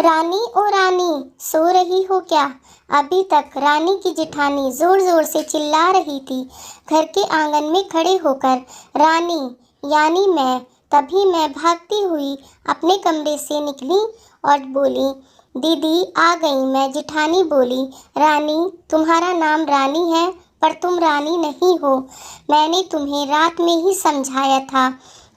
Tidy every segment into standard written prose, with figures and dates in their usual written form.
रानी ओ रानी, सो रही हो क्या? अभी तक रानी की जेठानी जोर जोर से चिल्ला रही थी। घर के आंगन में खड़े होकर रानी यानी तभी मैं भागती हुई अपने कमरे से निकली और बोली, दीदी आ गई मैं। जेठानी बोली, रानी तुम्हारा नाम रानी है पर तुम रानी नहीं हो। मैंने तुम्हें रात में ही समझाया था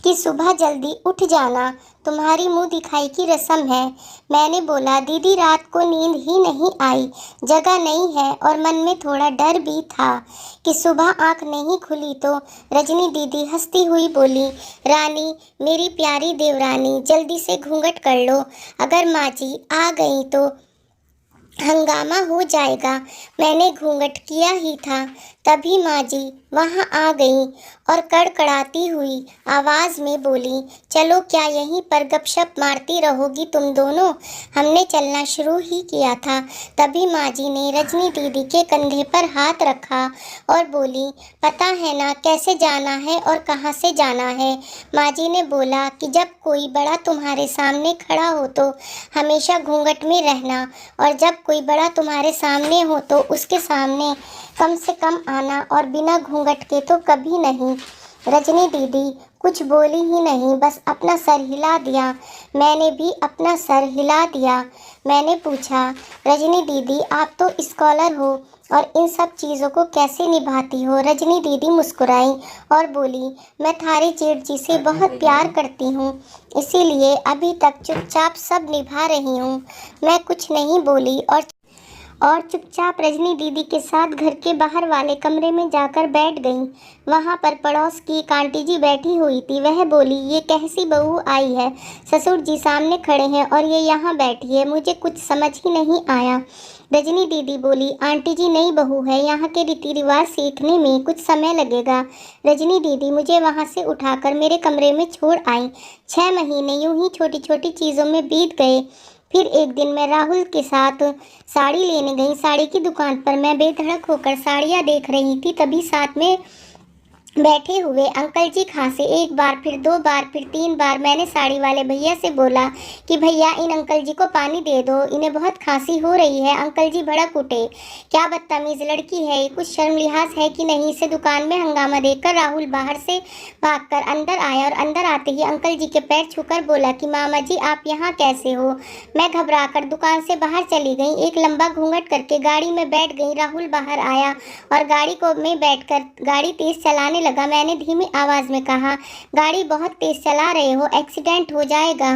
कि सुबह जल्दी उठ जाना, तुम्हारी मुंह दिखाई की रस्म है। मैंने बोला, दीदी रात को नींद ही नहीं आई, जगह नहीं है और मन में थोड़ा डर भी था कि सुबह आंख नहीं खुली तो। रजनी दीदी हंसती हुई बोली, रानी मेरी प्यारी देवरानी जल्दी से घूंघट कर लो, अगर माँ जी आ गई तो हंगामा हो जाएगा। मैंने घूंघट किया ही था तभी माँ जी वहाँ आ गई और कड़कड़ाती हुई आवाज़ में बोली, चलो क्या यहीं पर गपशप मारती रहोगी तुम दोनों? हमने चलना शुरू ही किया था। तभी माँ जी ने रजनी दीदी के कंधे पर हाथ रखा और बोली, पता है ना कैसे जाना है और कहाँ से जाना है? माँ जी ने बोला कि जब कोई बड़ा तुम्हारे सामने खड़ा हो तो हमेशा घूंघट में रहना, और जब कोई बड़ा तुम्हारे सामने हो तो उसके सामने कम से कम आना, और बिना घूंघट के तो कभी नहीं। रजनी दीदी कुछ बोली ही नहीं, बस अपना सर हिला दिया। मैंने भी अपना सर हिला दिया। मैंने पूछा, रजनी दीदी आप तो स्कॉलर हो और इन सब चीज़ों को कैसे निभाती हो? रजनी दीदी मुस्कुराई और बोली, मैं थारी जेठ जी से बहुत प्यार करती हूँ, इसीलिए अभी तक चुपचाप सब निभा रही हूँ। मैं कुछ नहीं बोली और चुपचाप रजनी दीदी के साथ घर के बाहर वाले कमरे में जाकर बैठ गई। वहाँ पर पड़ोस की एक आंटी जी बैठी हुई थी। वह बोली, ये कैसी बहू आई है? ससुर जी सामने खड़े हैं और ये यहाँ बैठी है, मुझे कुछ समझ ही नहीं आया। रजनी दीदी बोली, आंटी जी नई बहू है, यहाँ के रीति रिवाज सीखने में कुछ समय लगेगा। रजनी दीदी मुझे वहाँ से उठाकर मेरे कमरे में छोड़ आई। 6 महीने यूं ही छोटी छोटी चीज़ों में बीत गए। फिर एक दिन मैं राहुल के साथ साड़ी लेने गई। साड़ी की दुकान पर मैं बेधड़क होकर साड़ियाँ देख रही थी, तभी साथ में बैठे हुए अंकल जी खांसे। एक बार, फिर 2 बार, फिर 3 बार। मैंने साड़ी वाले भैया से बोला कि भैया इन अंकल जी को पानी दे दो, इन्हें बहुत खांसी हो रही है। अंकल जी भड़क उठे, क्या बदतमीज लड़की है ये, कुछ शर्म लिहाज है कि नहीं? इसे दुकान में हंगामा देखकर राहुल बाहर से भागकर अंदर आया और अंदर आते ही अंकल जी के पैर छूकर बोला कि मामा जी आप यहाँ कैसे हो? मैं घबराकर दुकान से बाहर चली गई, एक लंबा घूंघट करके गाड़ी में बैठ गई। राहुल बाहर आया और गाड़ी को में बैठकर गाड़ी तेज चलाने लगा। मैंने धीमी आवाज में कहा, गाड़ी बहुत तेज चला रहे हो, एक्सीडेंट हो जाएगा।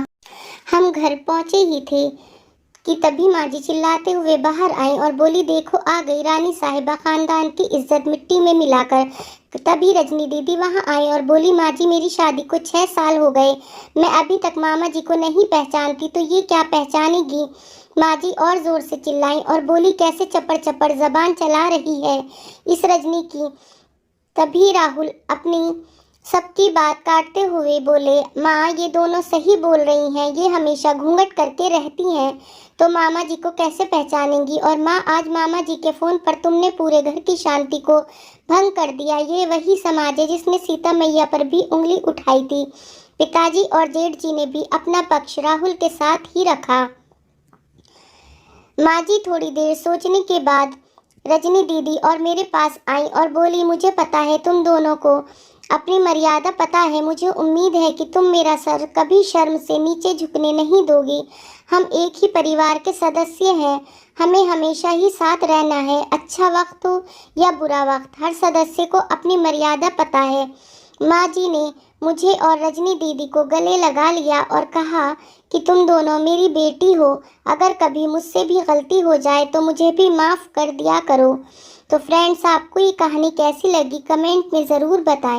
हम घर पहुंचे ही थे कि तभी माँ जी चिल्लाते हुए बाहर आई और बोली, देखो आ गई रानी साहिबा, खानदान की इज्जत मिट्टी में मिलाकर। तभी रजनी दीदी वहाँ आई और बोली, माँ जी मेरी शादी को 6 साल हो गए, मैं अभी तक मामा जी को नहीं पहचानती, तो ये क्या पहचानेगी? माँ जी और जोर से चिल्लाई और बोली, कैसे चपड़ चपड़ जबान चला रही है इस रजनी की। तभी राहुल अपनी सबकी बात काटते हुए बोले, माँ ये दोनों सही बोल रही हैं, ये हमेशा घूंघट करके रहती हैं तो मामा जी को कैसे पहचानेंगी? और माँ आज मामा जी के फ़ोन पर तुमने पूरे घर की शांति को भंग कर दिया। ये वही समाज है जिसने सीता मैया पर भी उंगली उठाई थी। पिताजी और जेठ जी ने भी अपना पक्ष राहुल के साथ ही रखा। माँ जी थोड़ी देर सोचने के बाद रजनी दीदी और मेरे पास आई और बोली, मुझे पता है तुम दोनों को अपनी मर्यादा पता है, मुझे उम्मीद है कि तुम मेरा सर कभी शर्म से नीचे झुकने नहीं दोगी। हम एक ही परिवार के सदस्य हैं, हमें हमेशा ही साथ रहना है, अच्छा वक्त हो या बुरा वक्त, हर सदस्य को अपनी मर्यादा पता है। माँ जी ने मुझे और रजनी दीदी को गले लगा लिया और कहा कि तुम दोनों मेरी बेटी हो, अगर कभी मुझसे भी गलती हो जाए तो मुझे भी माफ़ कर दिया करो। तो फ्रेंड्स, आपको ये कहानी कैसी लगी कमेंट में ज़रूर बताएं।